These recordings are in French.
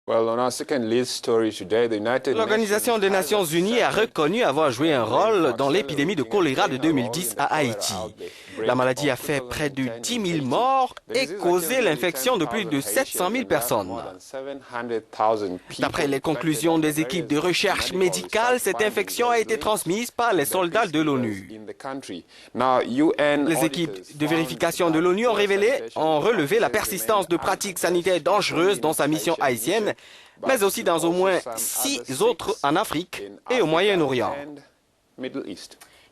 L'Organisation des Nations Unies a reconnu avoir joué un rôle dans l'épidémie de choléra de 2010 à Haïti. La maladie a fait près de 10 000 morts et causé l'infection de plus de 700 000 personnes. D'après les conclusions des équipes de recherche médicale, cette infection a été transmise par les soldats de l'ONU. Les équipes de vérification de l'ONU ont relevé la persistance de pratiques sanitaires dangereuses dans sa mission haïtienne, mais aussi dans au moins 6 autres en Afrique et au Moyen-Orient.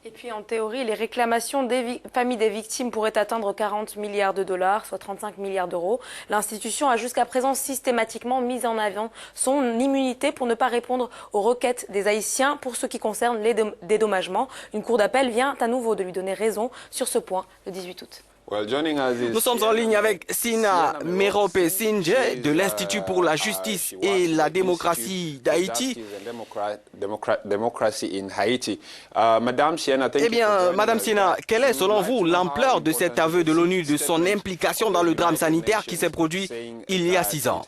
Et puis en théorie, les réclamations des familles des victimes pourraient atteindre 40 milliards de dollars, soit 35 milliards d'euros. L'institution a jusqu'à présent systématiquement mis en avant son immunité pour ne pas répondre aux requêtes des Haïtiens pour ce qui concerne les dédommagements. Une cour d'appel vient à nouveau de lui donner raison sur ce point le 18 août. Nous sommes en ligne avec Sina Merope-Sinje de l'Institut pour la justice et la démocratie d'Haïti. Eh bien, Madame Sina, quelle est selon vous l'ampleur de cet aveu de l'ONU de son implication dans le drame sanitaire qui s'est produit il y a 6 ans?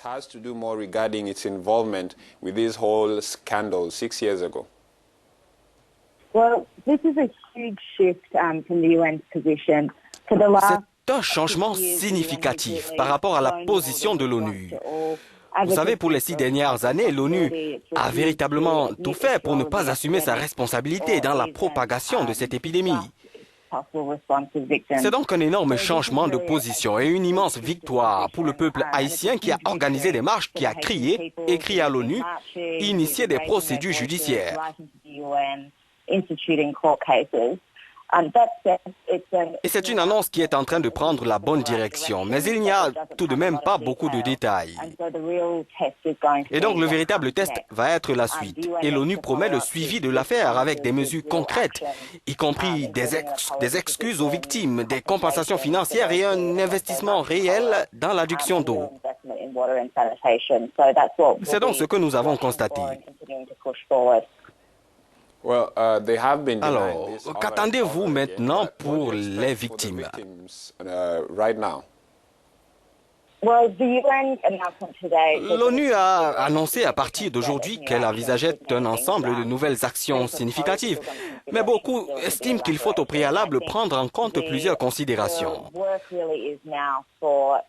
Well, this is a huge shift from the UN's position. C'est un changement significatif par rapport à la position de l'ONU. Vous savez, pour les 6 dernières années, l'ONU a véritablement tout fait pour ne pas assumer sa responsabilité dans la propagation de cette épidémie. C'est donc un énorme changement de position et une immense victoire pour le peuple haïtien qui a organisé des marches, qui a crié, écrit à l'ONU, initié des procédures judiciaires. Et c'est une annonce qui est en train de prendre la bonne direction, mais il n'y a tout de même pas beaucoup de détails. Et donc le véritable test va être la suite. Et l'ONU promet le suivi de l'affaire avec des mesures concrètes, y compris des excuses aux victimes, des compensations financières et un investissement réel dans l'adduction d'eau. C'est donc ce que nous avons constaté. Alors, qu'attendez-vous maintenant pour les victimes? L'ONU a annoncé à partir d'aujourd'hui qu'elle envisageait un ensemble de nouvelles actions significatives, mais beaucoup estiment qu'il faut au préalable prendre en compte plusieurs considérations.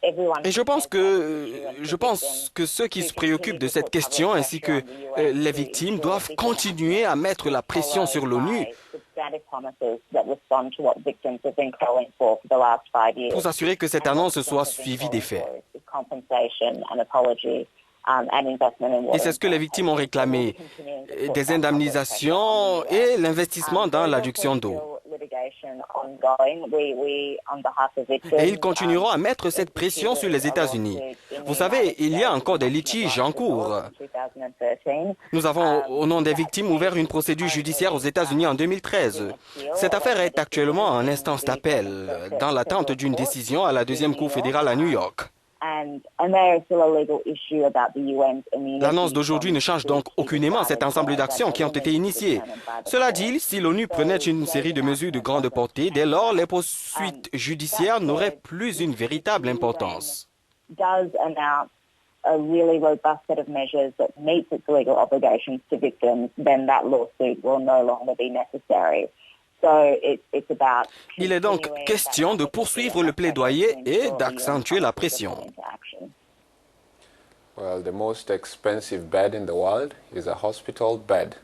Et je pense que ceux qui se préoccupent de cette question ainsi que les victimes doivent continuer à mettre la pression sur l'ONU pour s'assurer que cette annonce soit suivie des faits. Et c'est ce que les victimes ont réclamé, des indemnisations et l'investissement dans l'adduction d'eau. Et ils continueront à mettre cette pression sur les États-Unis. Vous savez, il y a encore des litiges en cours. Nous avons, au nom des victimes, ouvert une procédure judiciaire aux États-Unis en 2013. Cette affaire est actuellement en instance d'appel, dans l'attente d'une décision à la 2e Cour fédérale à New York. L'annonce d'aujourd'hui ne change donc aucunement cet ensemble d'actions qui ont été initiées. Cela dit, si l'ONU prenait une série de mesures de grande portée, dès lors, les poursuites judiciaires n'auraient plus une véritable importance. A really robust set of measures that meets its legal obligations to victims, then that lawsuit will no longer be necessary. Il est donc question de poursuivre le plaidoyer et d'accentuer la pression. Well, the most expensive bed in the world is a hospital bed.